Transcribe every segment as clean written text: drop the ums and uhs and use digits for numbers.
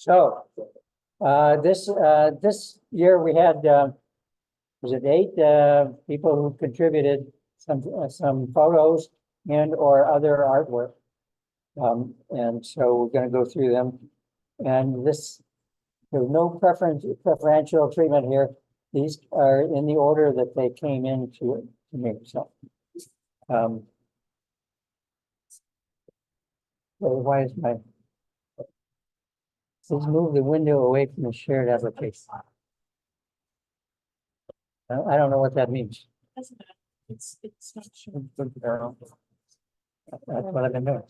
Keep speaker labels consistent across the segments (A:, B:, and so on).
A: So, this year we had, was it 8 people who contributed some photos and or other artwork. And so we're going to go through them. And there's no preferential treatment here. These are in the order that they came into me. So, why is my please move the window away from the shared application. I don't know what that means.
B: It's not sure.
A: That's what I've been doing.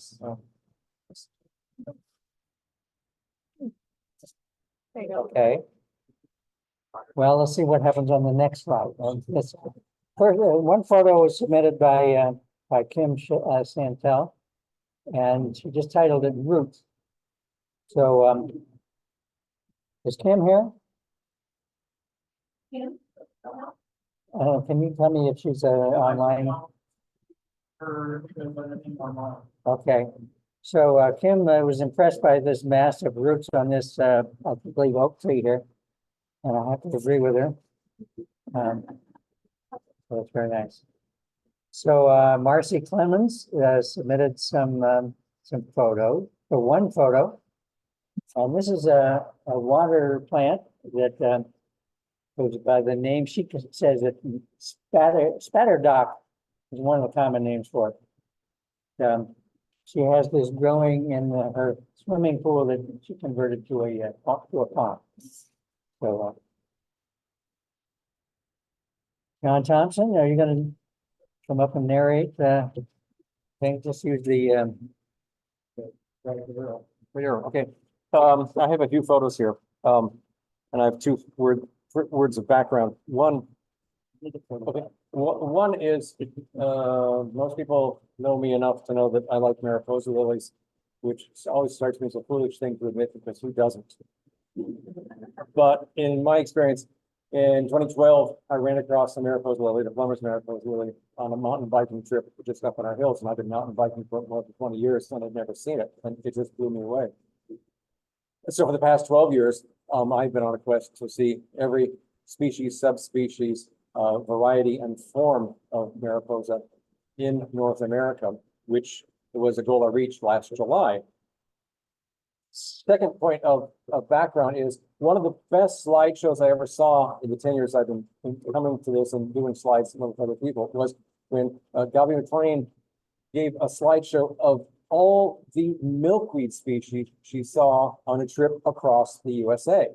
A: Okay. Well, let's see what happens on the next slide. This first, one photo was submitted by Kim Santel, and she just titled it "Roots." So, is Kim here?
B: Yeah.
A: Can you tell me if she's online? Okay. So Kim was impressed by this massive roots on this, I believe, oak tree here, and I have to agree with her. So it's very nice. So Marcy Clemens submitted some photos. So one photo, and this is a water plant that goes by the name. She says that spatterdock is one of the common names for it. She has this growing in her swimming pool that she converted to a pond. So, John Thompson, are you going to come up and narrate? Thing? Just use the
C: okay. I have a few photos here, and I have two words of background. One is most people know me enough to know that I like Mariposa lilies, which always strikes me as a foolish thing to admit because who doesn't? But in my experience, in 2012, I ran across a Mariposa lily, the Plummer's Mariposa lily, on a mountain biking trip just up in our hills, and I've been mountain biking for more than 20 years, and I've never seen it, and it just blew me away. So for the past 12 years, I've been on a quest to see every species, subspecies, variety, and form of Mariposa in North America, which was a goal I reached last July. Second point of background is one of the best slideshows I ever saw in the 10 years I've been coming to this and doing slides with other people was when Gabby McLean gave a slideshow of all the milkweed species she saw on a trip across the USA.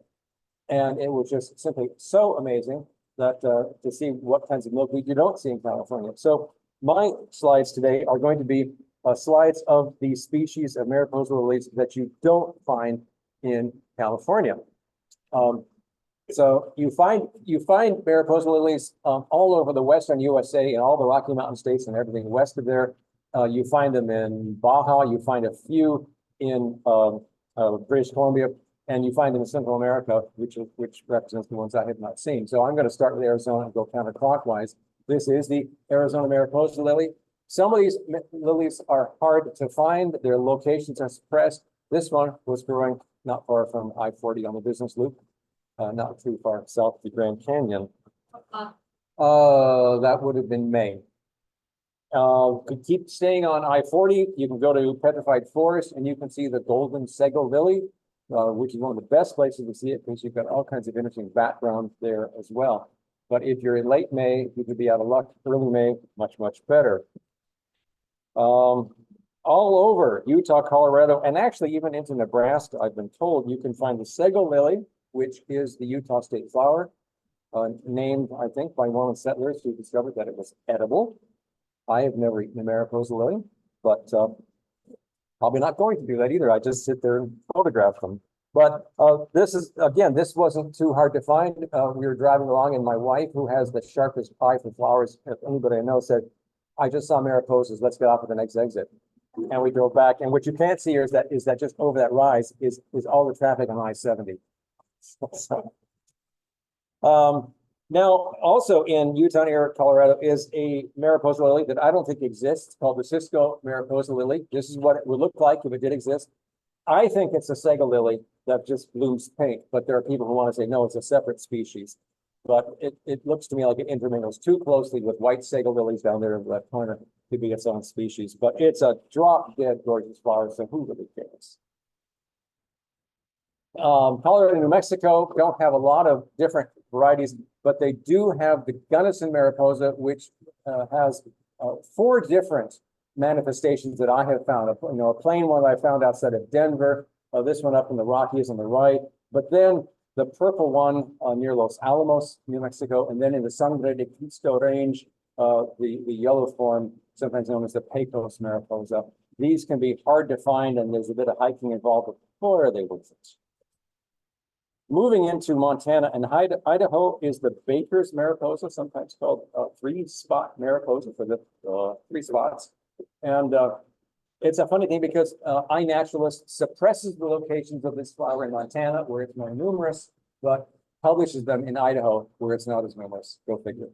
C: And it was just simply so amazing that to see what kinds of milkweed you don't see in California. So my slides today are going to be slides of the species of Mariposa lilies that you don't find in California. So you find Mariposa lilies all over the Western USA and all the Rocky Mountain states and everything west of there. You find them in Baja, you find a few in British Columbia, and you find them in Central America, which represents the ones I have not seen. So I'm going to start with Arizona and go counterclockwise. This is the Arizona Mariposa lily. Some of these lilies are hard to find. Their locations are suppressed. This one was growing not far from I-40 on the business loop, not too far south of the Grand Canyon. That would have been Maine. Could keep staying on I-40. You can go to Petrified Forest and you can see the golden sago lily, which is one of the best places to see it because you've got all kinds of interesting background there as well. But if you're in late May, you could be out of luck. Early May, much, much better. All over Utah, Colorado, and actually even into Nebraska, I've been told you can find the sago lily, which is the Utah state flower, named, I think, by Mormon settlers who discovered that it was edible. I have never eaten a Mariposa lily, but probably not going to do that either. I just sit there and photograph them. But this wasn't too hard to find. We were driving along and my wife, who has the sharpest eye for flowers, if anybody I know, said, I just saw Mariposas, let's get off at the next exit. And we drove back. And what you can't see here is that just over that rise is all the traffic on I-70. Now, also in Utah and Colorado is a Mariposa lily that I don't think exists, called the Cisco Mariposa lily. This is what it would look like if it did exist. I think it's a Sega lily that just blooms pink, but there are people who want to say, no, it's a separate species. But it looks to me like it intermingles too closely with white Sega lilies down there in the left corner to be its own species. But it's a drop dead gorgeous flower, so who really cares? Colorado and New Mexico don't have a lot of different varieties, but they do have the Gunnison Mariposa, which has 4 different manifestations that I have found. A plain one I found outside of Denver, this one up in the Rockies on the right, but then the purple one near Los Alamos, New Mexico, and then in the Sangre de Cristo range, the yellow form, sometimes known as the Pecos Mariposa. These can be hard to find, and there's a bit of hiking involved, but boy, are they worth it. Moving into Montana and Idaho is the Baker's Mariposa, sometimes called 3-spot Mariposa for the 3 spots. And it's a funny thing because iNaturalist suppresses the locations of this flower in Montana where it's more numerous, but publishes them in Idaho where it's not as numerous. Go figure.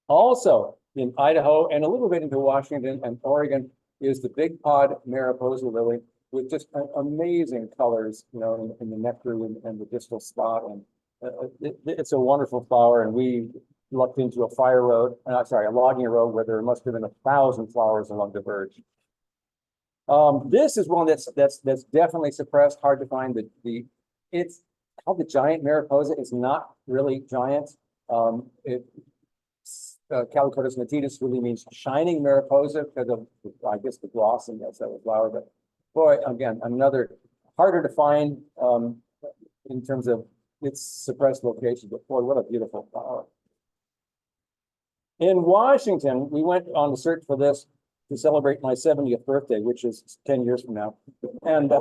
C: Also in Idaho and a little bit into Washington and Oregon is the Big Pod Mariposa lily with just amazing colors, in the nectar and the distal spot. And it's a wonderful flower. And we lucked into a a logging road where there must have been 1,000 flowers along the verge. This is one that's definitely suppressed, hard to find. It's called the giant Mariposa. It's not really giant. Calicotis nitidus really means shining Mariposa because of, I guess, the glossiness of the flower. But boy, again, another harder to find in terms of its suppressed location. But boy, what a beautiful flower. In Washington, we went on the search for this to celebrate my 70th birthday, which is 10 years from now. And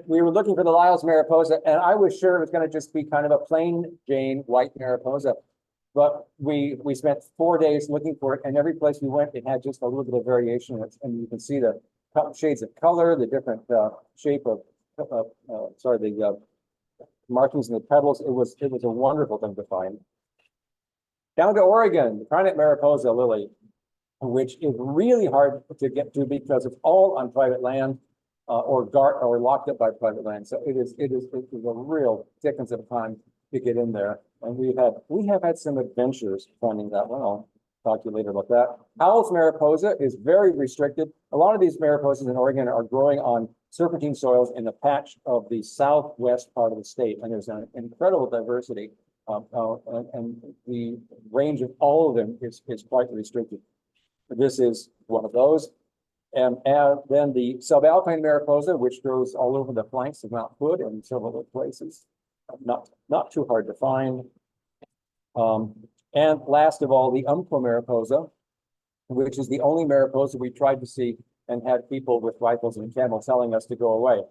C: we were looking for the Lyle's Mariposa, and I was sure it was going to just be kind of a plain Jane white Mariposa. But we spent 4 days looking for it, and every place we went, it had just a little bit of variation. And you can see the shades of color, the different shape of, the markings in the petals. It was a wonderful thing to find. Down to Oregon, the Garnet Mariposa lily, which is really hard to get to because it's all on private land or locked up by private land. So it is a real dickens of a time to get in there. And we have had some adventures finding that one. I'll talk to you later about that. Howell's Mariposa is very restricted. A lot of these Mariposas in Oregon are growing on serpentine soils in a patch of the southwest part of the state. And there's an incredible diversity. And the range of all of them is quite restricted. This is one of those. And then the subalpine Mariposa, which grows all over the flanks of Mount Hood and several other places. Not too hard to find. And last of all, the Umpqua Mariposa, which is the only Mariposa we tried to see and had people with rifles and camels telling us to go away.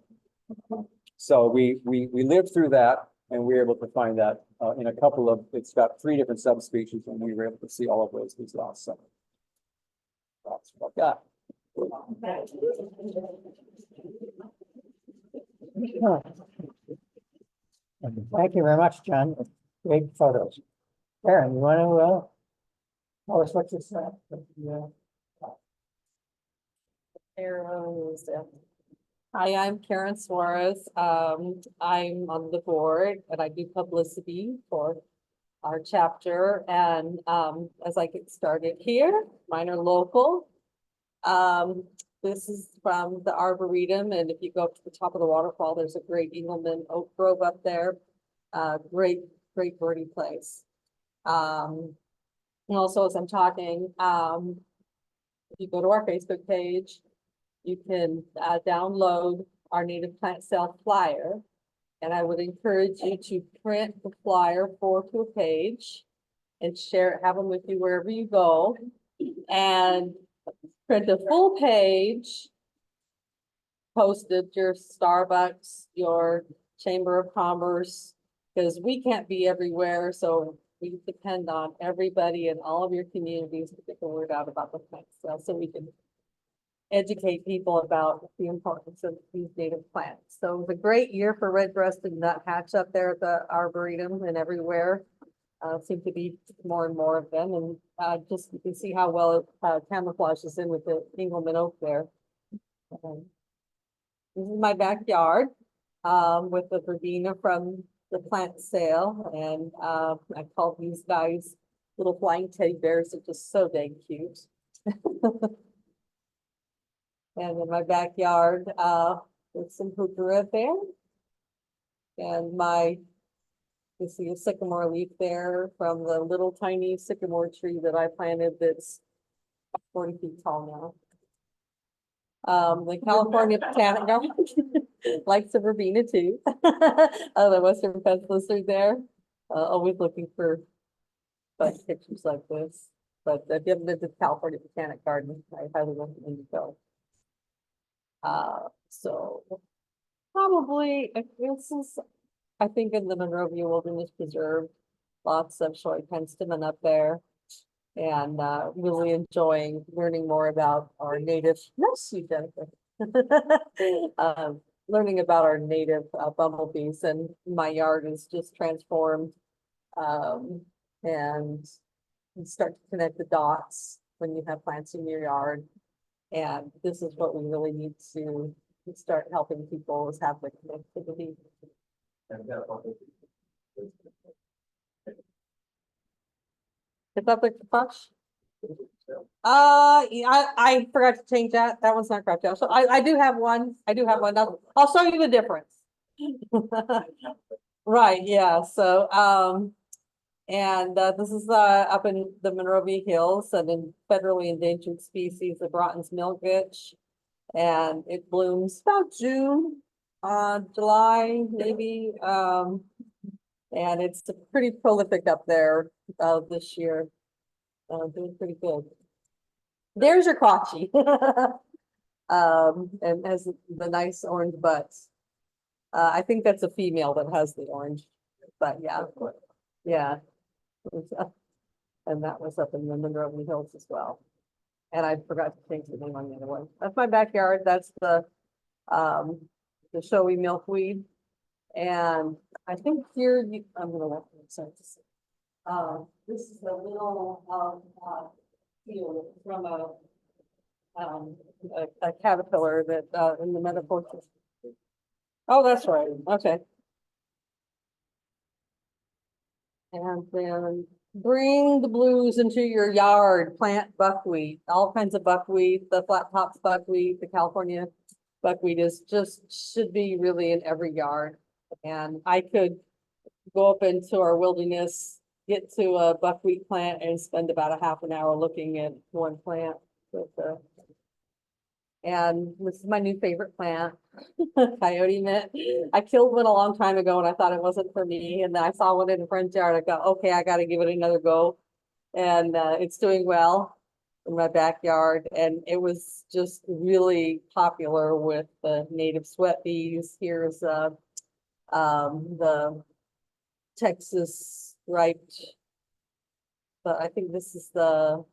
C: So we lived through that, and we were able to find that in a couple of, it's got 3 different subspecies, and we were able to see all of those these last summer. That's what I got.
A: Thank you very much, John. Great photos. Karen, you want to tell us what you said?
B: Hi, I'm Karen Suarez. I'm on the board and I do publicity for our chapter. And as I get started here, mine are local. This is from the Arboretum, and if you go up to the top of the waterfall, there's a great Engelmann oak grove up there. Great birdie place. And also, as I'm talking, if you go to our Facebook page, you can download our native plant sale flyer, and I would encourage you to print the flyer to a page and share it, have them with you wherever you go, and print a full page, posted your Starbucks, your Chamber of Commerce, because we can't be everywhere, so we depend on everybody in all of your communities to get the word out about the plant sale, so we can educate people about the importance of these native plants. So it was a great year for red-breasted nuthatch up there at the Arboretum and everywhere. Seem to be more and more of them, and just you can see how well it camouflages in with the Engelmann oak there. This is my backyard, with the verbena from the plant sale, and, I called these guys little flying teddy bears. They're just so dang cute. And in my backyard, with some heuchera there. And you see a sycamore leaf there from the little tiny sycamore tree that I planted that's 40 feet tall now. The California Botanic Garden likes the verbena too. The Western fence lizard there, always looking for fun pictures like this. But if you haven't been to the California Botanic Garden, I highly recommend you go. So probably if this is, I think in the Monrovia Wilderness Preserve, lots of showy penstemon up there. And really enjoying learning more about our native, bless you, Jennifer. Learning about our native bumblebees, and my yard is just transformed. And you start to connect the dots when you have plants in your yard. And this is what we really need to start helping people, is have the connectivity. Is that the punch? Yeah, I forgot to change that. That one's not cropped out. So I do have one. I do have one. I'll show you the difference. Right, yeah. So, and this is up in the Monrovia Hills, and in federally endangered species of Broughton's milkfisch. And it blooms about June, July, maybe. And it's pretty prolific up there this year. Doing pretty good. There's your crotchy. And has the nice orange butts. I think that's a female that has the orange, but yeah, yeah. And that was up in the Monrovia Hills as well. And I forgot to change the name on the other one. That's my backyard. That's the showy milkweed. And I think here I'm gonna let you start to see. This is a little field from a caterpillar that in the metaphor. Oh, that's right. Okay. And then bring the blues into your yard, plant buckwheat, all kinds of buckwheat, the flat tops buckwheat, the California buckwheat should be really in every yard. And I could go up into our wilderness, get to a buckwheat plant and spend about a half an hour looking at one plant. And this is my new favorite plant, coyote mint. I killed one a long time ago and I thought it wasn't for me. And then I saw one in the front yard. I go, okay, I got to give it another go. And it's doing well in my backyard. And it was just really popular with the native sweat bees. Here's the Texas striped, but I think this is the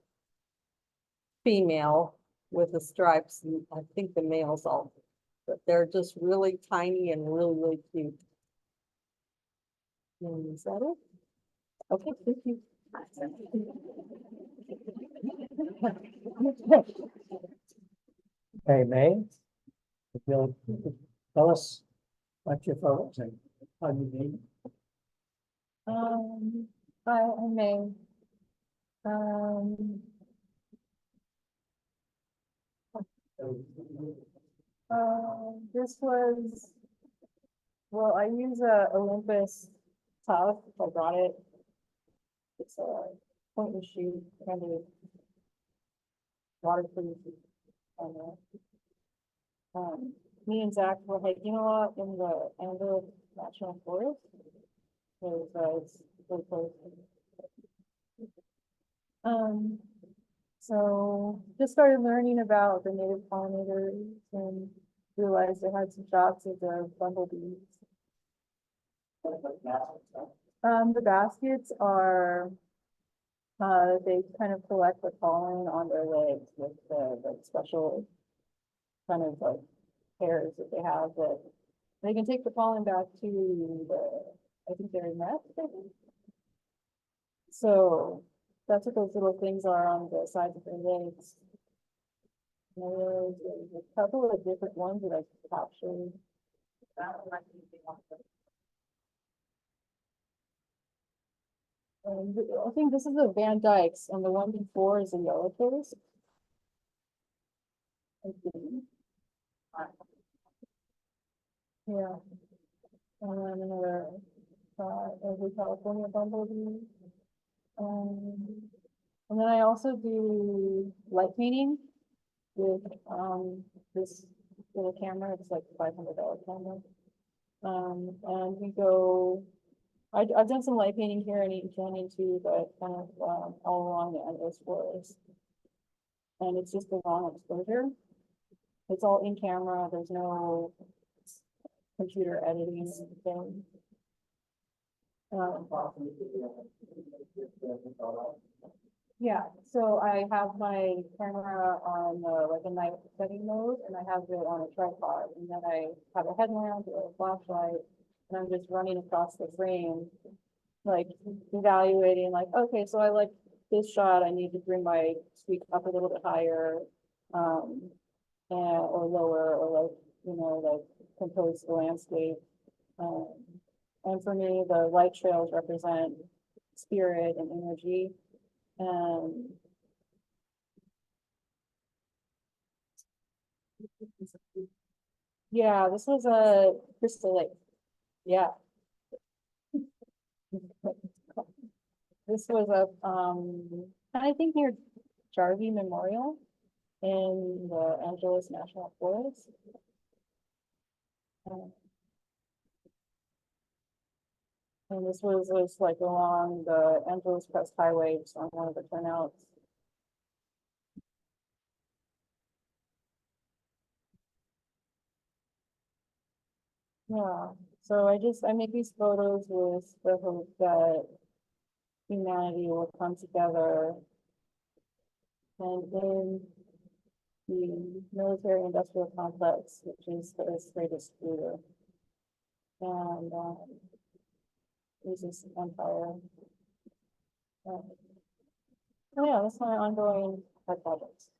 B: female with the stripes, and I think the male's all, but they're just really tiny and really, really cute. And is that it? Okay, thank you.
A: Okay, May, if you'll tell us what your photos and how you made them.
D: Hi, I'm May. This was, well, I use a Olympus tough. I got it. It's a point and shoot kind of waterproof. Me and Zach were hiking a lot in the Amber National Forest. It's really close. So just started learning about the native pollinators and realized I had some shots of the bumblebees. The baskets are, they kind of collect the pollen on their legs with the special kind of like hairs that they have, that they can take the pollen back to I think their nest, I think. So that's what those little things are on the sides of their legs. There's a couple of different ones that I captured. And I think this is a Van Dyke's, and the one before is a yellow case. I think. Yeah. And then another, every California bumblebee. And then I also do light painting with, this little camera. It's like $500 camera. And we go, I've done some light painting here in Eaton Canyon too, but kind of, all along the Endless Forest. And it's just a long exposure. It's all in camera. There's no computer editing thing. Yeah, so I have my camera on like a night setting mode, and I have it on a tripod, and then I have a headlamp or a flashlight, and I'm just running across the frame, like evaluating, like, okay, so I like this shot, I need to bring my sweep up a little bit higher, and or lower, or like, like compose the landscape. And for me, the light trails represent spirit and energy. Yeah, this was a Crystal Lake. Yeah. This was I think near Jarvie Memorial in the Angeles National Forest. And this was like along the Angeles Crest Highway, just on one of the turnouts. Yeah, so I make these photos with the hope that humanity will come together. And in the military industrial complex, which is the Earth's greatest polluter. And there's this empire. Oh yeah, that's my ongoing pet projects.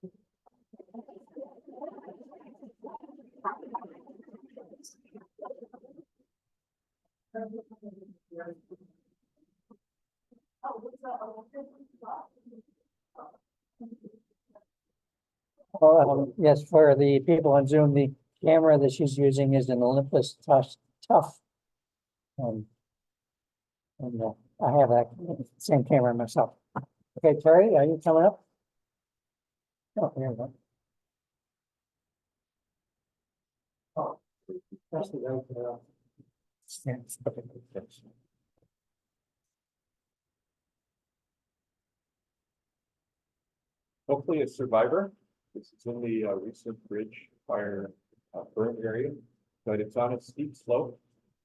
A: Yes, for the people on Zoom, the camera that she's using is an Olympus Tough. And I have that same camera myself. Okay, Terry, are you coming up? Oh, here we go. Oh, that's the right, yeah, okay, thanks.
E: Hopefully a survivor. This is in the recent bridge fire burn area, but it's on a steep slope,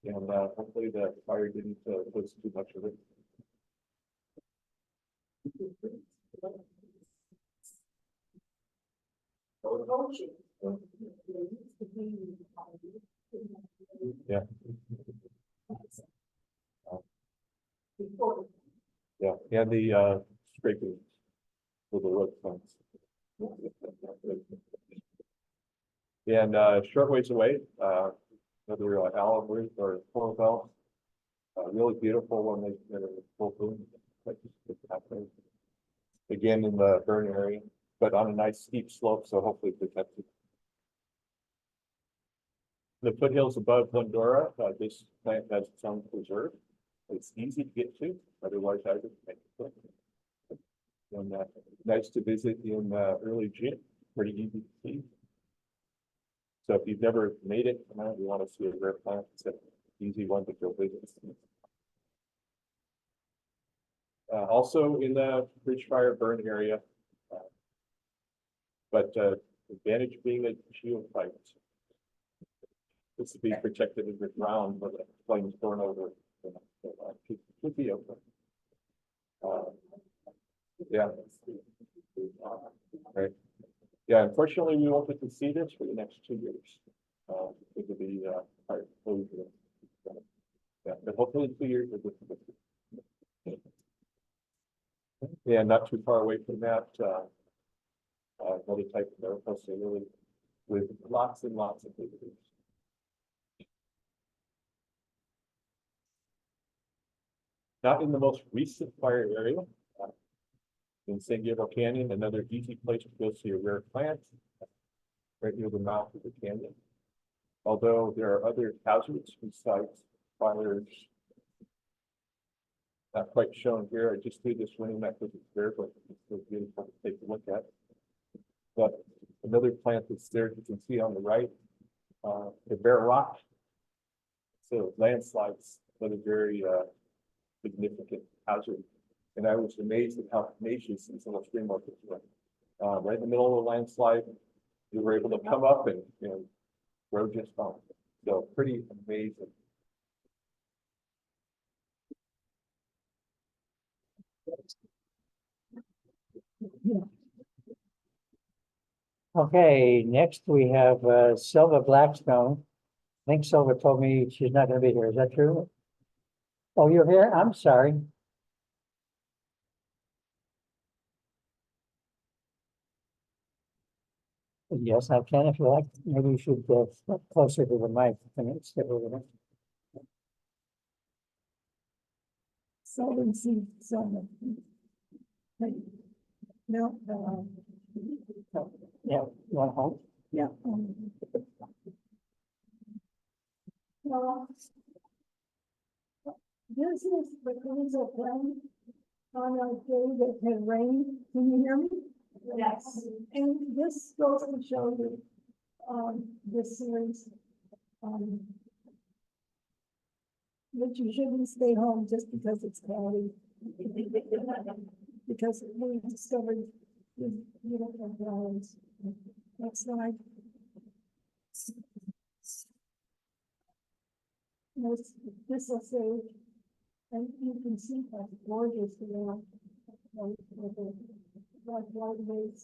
E: and hopefully the fire didn't cause too much of it. Yeah. Yeah, and the scraping for the road fence. And short ways away, another olive root or Cornbell. Really beautiful when they're full bloom. Again in the burn area, but on a nice steep slope, so hopefully protected. The foothills above Glendora, this plant has its own preserve. It's easy to get to, otherwise I would make it. And nice to visit in early June, pretty easy to see. So if you've never made it, you want to see a rare plant, it's an easy one to go visit. Also in the bridge fire burn area, but advantage being a geophyte. This would be protected in the ground, but the flames burn over. Could be open. Yeah. Right. Yeah, unfortunately, we won't get to see this for the next 2 years. It could be fire closure. Yeah, but hopefully 2 years. Yeah, not too far away from that. other type of medical facility with lots and lots of visitors. Not in the most recent fire area. In San Gabriel Canyon, another easy place to go see a rare plant. Right near the mouth of the canyon. Although there are other hazards besides fires. Not quite shown here. I just threw this winning map because it's there, but it's still beautiful to take a look at. But another plant that's there, you can see on the right, the bare rock. So landslides, another very significant hazard. And I was amazed at how tenacious these little stream markers were. Right in the middle of the landslide, they were able to come up and grow just fine. So pretty amazing.
A: Okay, next we have Silva Blackstone. I think Silva told me she's not gonna be here. Is that true? Oh, you're here? I'm sorry. Yes, I can if you like. Maybe you should step closer to the mic. Step over there.
F: Seldom see someone. No,
A: Yeah, you want to hold?
F: yeah. Well, this is the kinds of rain on a day that had rained. Can you hear me? Yes. And this goes to show you, this series, that you shouldn't stay home just because it's cloudy. Because we discovered these beautiful flowers. Next slide. This will say, and you can see how gorgeous they are. With the white waves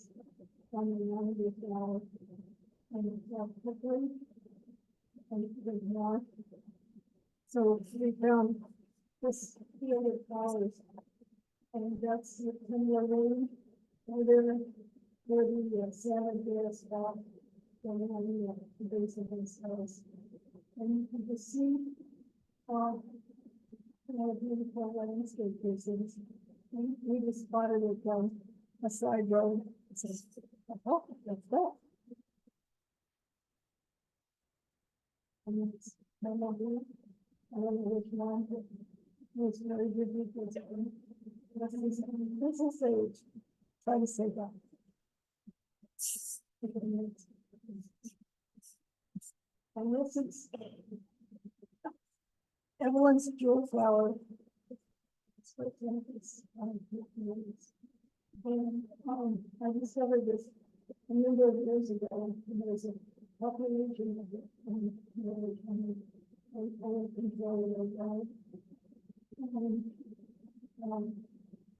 F: on the end of the flower. And it's quickly, and there's more. So we found this field of flowers. And that's the Kimberly Lane, where the San Gabriel spot going on the base of themselves. And you can see beautiful landscape pieces. And we just spotted it on a side road. It says, oh, that's that. And it's no more here. I don't know which one, but it was very good because this is sage. Try to say that. And this is Evelyn's jewel flower. And I discovered this a number of years ago. And there's a population of it. And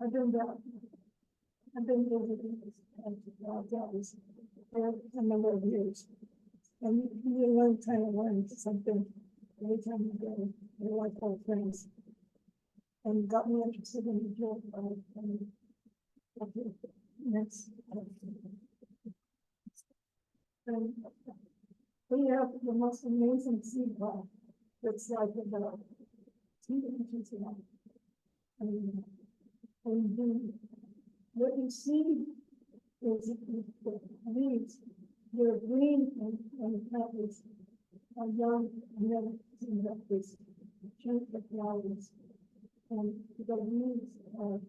F: I've been visiting this for a number of years. And you learn, kind of learn something every time you go. You're like old friends. And got me interested in the jewel. Okay, next. And we have the most amazing seed ball that's like about 2 inches long. And what you see is the leaves, they're green and the petals are young, and then you have this chunk of flowers. And the leaves are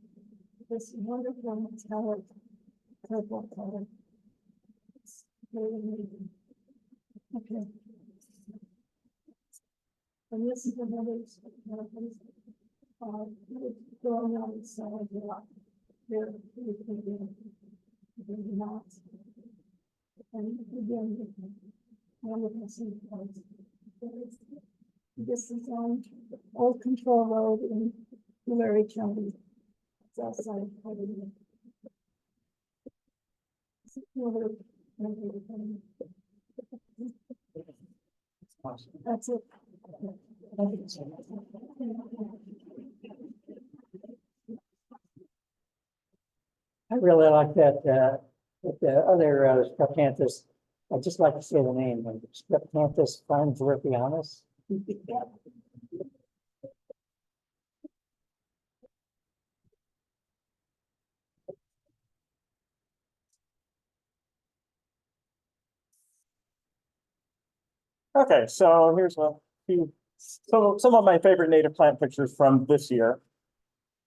F: this wonderful metallic purple color. It's very amazing. Okay. And this is another going on the side of the rock. They're not. And again, wonderful seed pods. This is on Old Control Road in Tulare County. It's outside of That's it.
A: I really like that But the other Streptanthus, I'd just like to say the name, Streptanthus farnsworthianus.
G: Okay, so here's a few, some of my favorite native plant pictures from this year.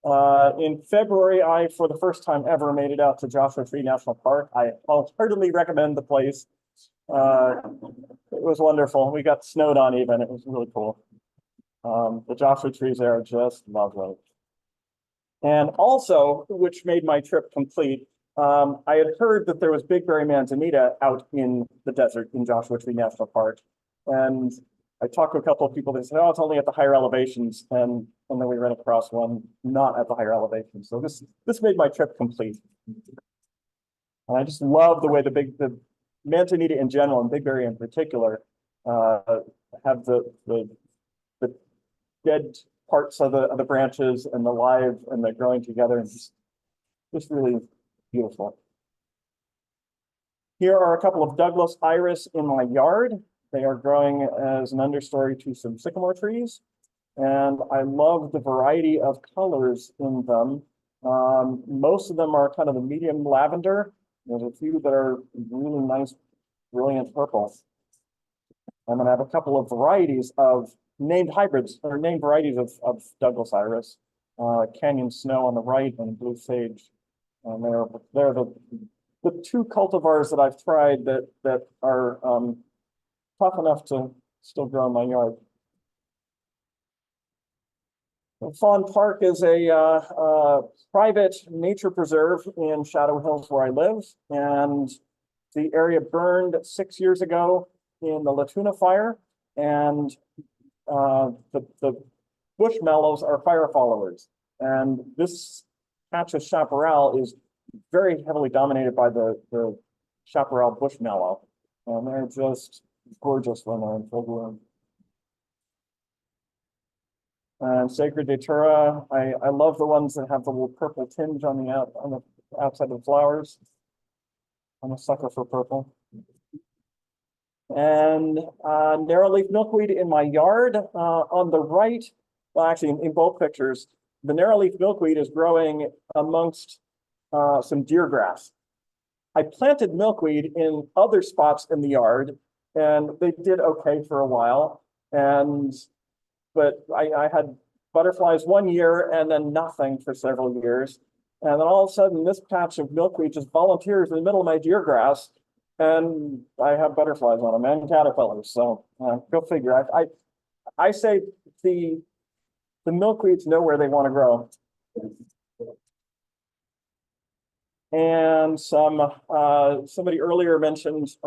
G: In February, I, for the first time ever, made it out to Joshua Tree National Park. I wholeheartedly recommend the place. It was wonderful. We got snowed on even. It was really cool. The Joshua trees there are just lovely. And also, which made my trip complete, I had heard that there was big berry manzanita out in the desert in Joshua Tree National Park. And I talked to a couple of people that said, oh, it's only at the higher elevations. And then we ran across one not at the higher elevations. So this made my trip complete. And I just love the way the manzanita in general and big berry in particular have the dead parts of the branches and the live and the growing together, and just really beautiful. Here are a couple of Douglas iris in my yard. They are growing as an understory to some sycamore trees, and I love the variety of colors in them. Most of them are kind of a medium lavender. There's a few that are really nice, brilliant purple. I'm gonna have a couple of varieties of named hybrids or named varieties of Douglas iris, Canyon Snow on the right and Blue Sage. And they're the two cultivars that I've tried that are tough enough to still grow in my yard. Fawn Park is a private nature preserve in Shadow Hills where I live, and the area burned 6 years ago in the Latuna fire, and the bush mallows are fire followers, and this patch of chaparral is very heavily dominated by the chaparral bush mallow, and they're just gorgeous when they're in full bloom. And Sacred Datura, I love the ones that have the little purple tinge on the outside of the flowers. I'm a sucker for purple. And narrowleaf milkweed in my yard on the right. Well, actually, in both pictures, the narrowleaf milkweed is growing amongst some deer grass. I planted milkweed in other spots in the yard, and they did okay for a while. But I had butterflies 1 year and then nothing for several years. And then all of a sudden, this patch of milkweed just volunteers in the middle of my deer grass, and I have butterflies on them and caterpillars. So go figure. I say the milkweeds know where they want to grow. And somebody earlier mentioned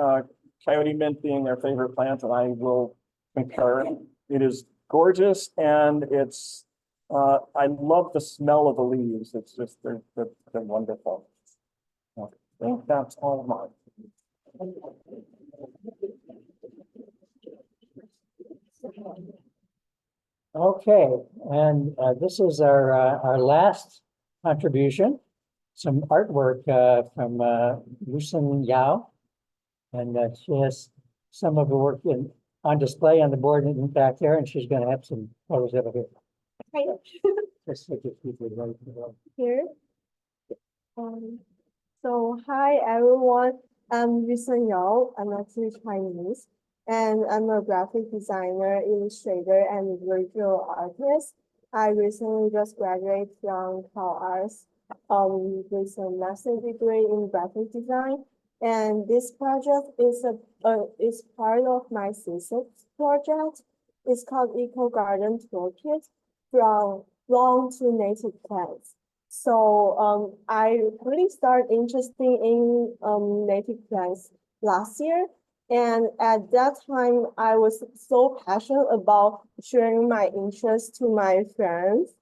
G: coyote mint being their favorite plant, and I will concur. It is gorgeous, and it's I love the smell of the leaves. It's just they're wonderful. I think that's all of mine.
A: Okay, and this is our last contribution, some artwork from Lucian Yao. And she has some of her work on display on the board in back there, and she's going to have some photos of it here.
F: Right
A: Just so you keep it right
F: here. So hi everyone, I'm Yusen Yao. I'm actually Chinese, and I'm a graphic designer, illustrator, and visual artist. I recently just graduated from Cal Arts with a master's degree in graphic design. And this project is part of my thesis project. It's called Eco Garden Toolkit from lawn to native plants. So I really started interested in native plants last year. And at that time, I was so passionate about sharing my interest to my friends.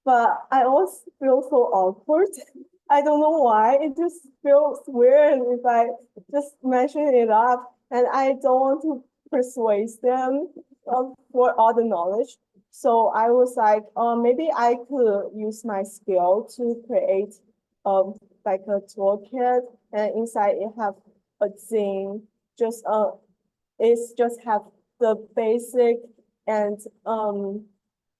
F: But I always feel so awkward. I don't know why. It just feels weird if I just mention it up, and I don't want to persuade them for all the knowledge. So I was like, maybe I could use my skill to create
H: like a toolkit, and inside it have a thing, just it's just have the basic and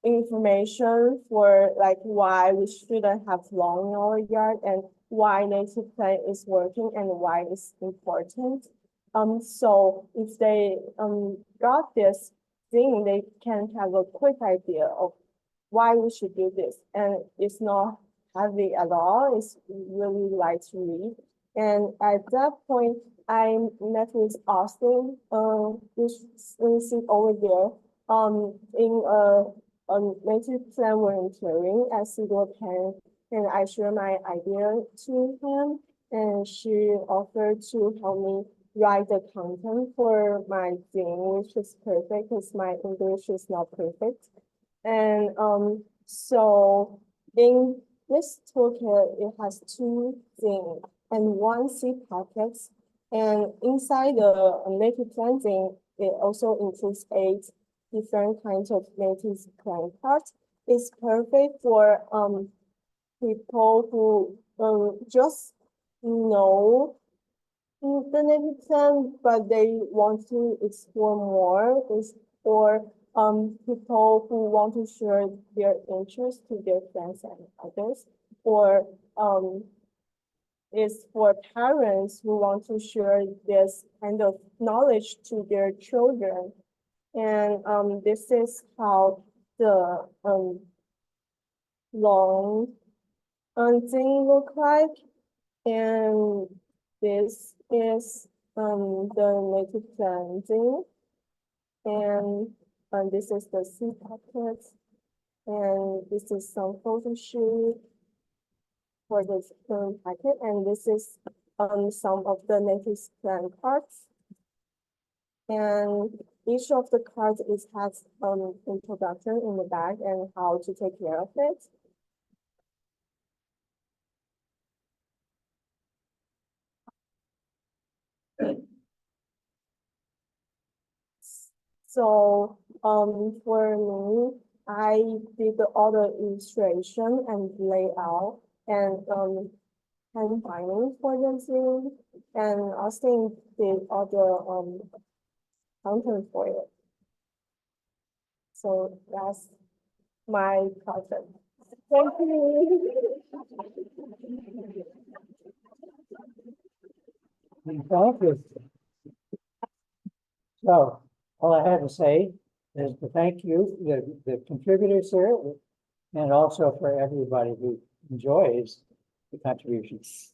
H: information for like why we shouldn't have lawn in our yard and why native plant is working and why it's important. So if they got this thing, they can have a quick idea of why we should do this, and it's not heavy at all. It's really light to read. And at that point, I met with Austin, which is over there, in native plant volunteering at Cedar Pen, and I share my idea to him, and she offered to help me write the content for my thing, which is perfect because my English is not perfect. And so in this toolkit, it has two things and one seed packets. And inside the native plant thing, it also includes 8 different kinds of native plant parts. It's perfect for people who just know the native plant, but they want to explore more. Is for people who want to share their interest to their friends and others, or is for parents who want to share this kind of knowledge to their children. And this is how the long thing look like. And this is the native planting. And this is the seed packet. And this is some photo shoot for this packet. And this is some of the native plant cards. And each of the cards has introduction in the back and how to take care of it. So for me, I did all the illustration and layout and hand binding for the thing, and Austin did all the content for it. So that's my project. Thank you.
A: Thank you. So, all I have to say is to thank you, the contributors here, and also for everybody who enjoys the contributions.